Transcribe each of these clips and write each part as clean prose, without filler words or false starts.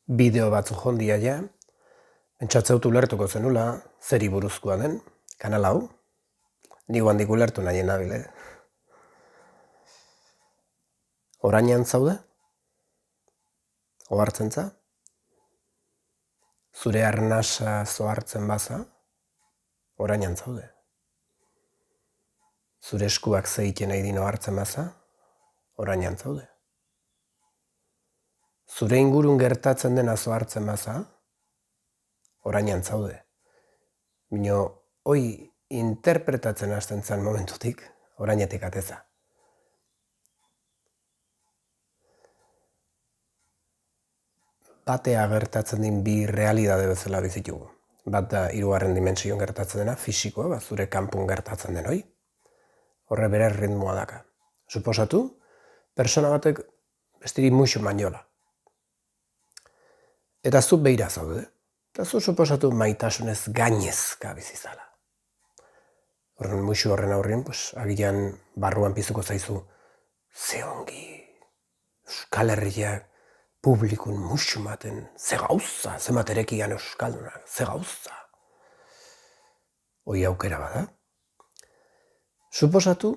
bideo batzuk jondia ja, pentsatzeu ulertuko zenula, zeri buruzkoa den, kanal hau, ni handik ulertu nahien nabile. Orainan zaude? Ohartzen za? Zure arnasa zohartzen baza, orainan zaude. Zure eskuak zeiten nahi din ohartzen baza, orainan zaude. Zure ingurun gertatzen dena zohartzen baza, orainan zaude. Bino, hoi interpretatzen hasten zen momentutik, orainetik ateza. Batea gertatzen din bi realidade bezala bizitugu. Bat da hirugarren dimentsioan gertatzen dena, fisikoa, zure kanpun gertatzen den hoi. Horre bere ritmoa daka. Suposatu, persona batek bestiri muixu maniola. Eta zu beira zaude. Eta zu suposatu maitasunez gainezka bizizala. Horren muixu horren aurrien, agian barruan pizuko zaizu, ze ongi, Euskal Herriak publikun muixu maten, ze gauza, ze materekian Euskaldunak, ze gauza. Hoi aukera bada. Suposatu,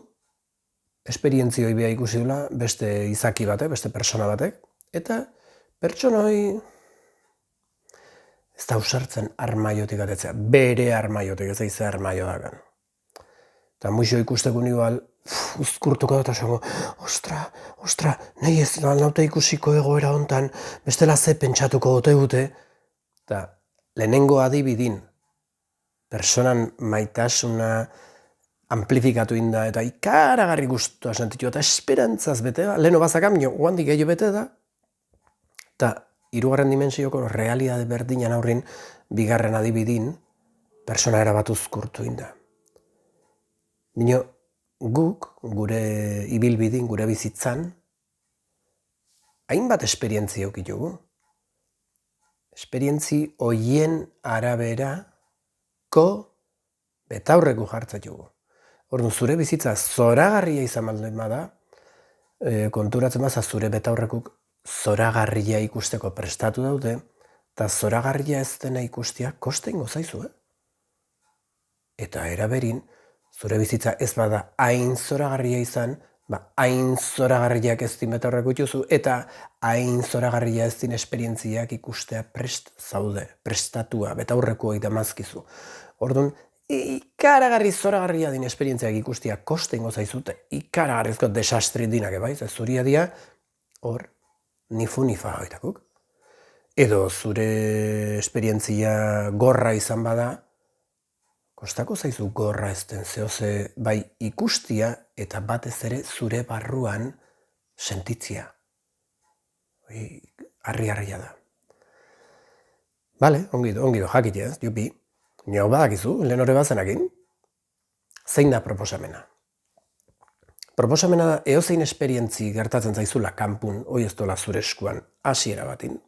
esperientzioi beha ikusi dula beste izaki batek, beste persona batek, eta pertsona hoi ez da usartzen armaiotik atetzea, bere armaiotik, ez aize armaio dakan. Eta muixo ikusteko igual, uzkurtuko dut esango, ostra, nahi ez naute ikusiko egoera hontan, bestela ze pentsatuko dute. Eta lehenengo adibidin, personan maitasuna amplifikatu inda eta ikaragarri guztua sentitu eta esperantzaz bete da, leheno bazakam, guandik gehiago bete da, eta hirugarren dimensioko realidade berdinan aurrin, bigarren adibidin, persona erabat uzkurtu inda. Bino, guk, gure ibilbidin, gure bizitzan, hainbat esperientzia eukitugu. Esperientzi hoien araberako betaurreku jartzatugu. Orduan, zure bizitza zoragarria izan baldin bada, konturatzen baza zure betaurrekuk zoragarria ikusteko prestatu daude, eta zoragarria ez dena ikustia koste ingo zaizu, Eta eraberin, zure bizitza ez bada hain zoragarria izan, hain zoragarriak ez din betaurreko ituzu, eta hain zoragarria ez din esperientziak ikustea prest zaude, prestatua, betaurreko egiten mazkizu. Orduan, ikaragarri zoragarria din esperientziak ikustia koste ingo zaizute, ikaragarrizko desastri dinak ebaiz, ez zuria dia, hor, nifu-nifa hauitakuk. Edo zure esperientzia gorra izan bada, kostako zaizu gorra ezten zehoze bai ikustia eta batez ere zure barruan sentitzia. Harri-harria da. Bale, ongi do, jakitea, jupi. Nio badakizu, lehen hori bazenakin. Zein da proposamena? Proposamena da, eozein esperientzi gertatzen zaizula kanpun, hoi ez dola zure eskuan, hasiera batin.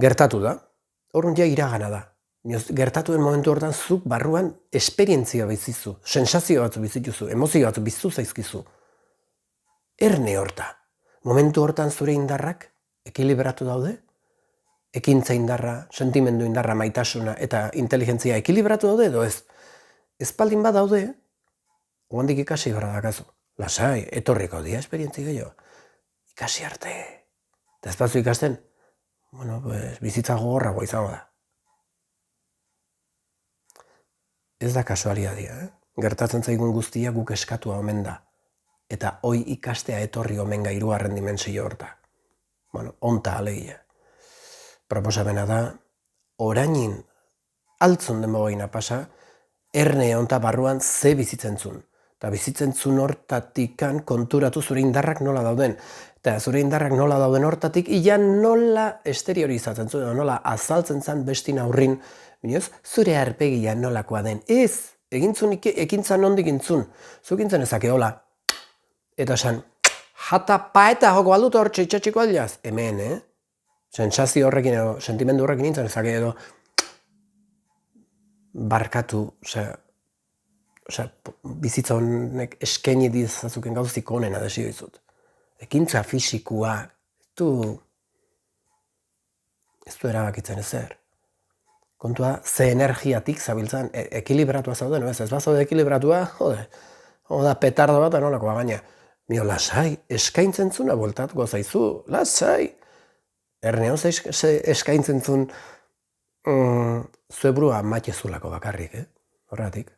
Gertatu da, horren ja iragana da. Gertatu den momentu hortan zuk barruan esperientzia bizizu, sensazio batzu bizituzu, emozio batzu bizitu zaizkizu. Erne horta. Momentu hortan zure indarrak ekilibratu daude? Ekintza indarra, sentimendu indarra, maitasuna eta inteligentzia ekilibratu daude edo ez? Ezpaldin bat daude, oandik ikasi barra dakazu. Lasai, etorriko dia esperientzi gehiago. Ikasi arte. Eta ez batzu ikasten, bizitza gogorragoa izango da. Ez da kasualidadia, Gertatzen zaigun guztia guk eskatua omen da. Eta hoi ikastea etorri omen ga hirugarren dimensio horta. Onta alegia. Proposamena da, orainin altzun denbogaina pasa, erne onta barruan ze bizitzen-zun. Eta bizitzen-zun hortatikan konturatu zure indarrak nola dauden. Eta zure indarrak nola dauden hortatik, ia nola esteriorizatzen zuen, nola azaltzen zen bestin aurrin, binoz, zure arpegia nolakoa den. Ez, ekintzan nondik intzun. Zuk intzen ezake hola. Eta esan, jata paeta joko aldut hor txitxatxiko aldiaz. Hemen, Sensazio horrekin edo, sentimendu horrekin nintzen ezake edo, barkatu, bizitza honek eskaini dizazuken gauzik onena desio izut. Ekintza fisikua, du erabakitzen ezer. Kontua, ze energiatik zabiltzan, ekilibratua zauden, ez bazaude ekilibratua, da petardo bat anolakoa gaina. Mio, lasai, eskaintzen zuna voltatuko zaizu, lasai. Erneon eskaintzen zuen zue burua matezulako bakarrik, horregatik.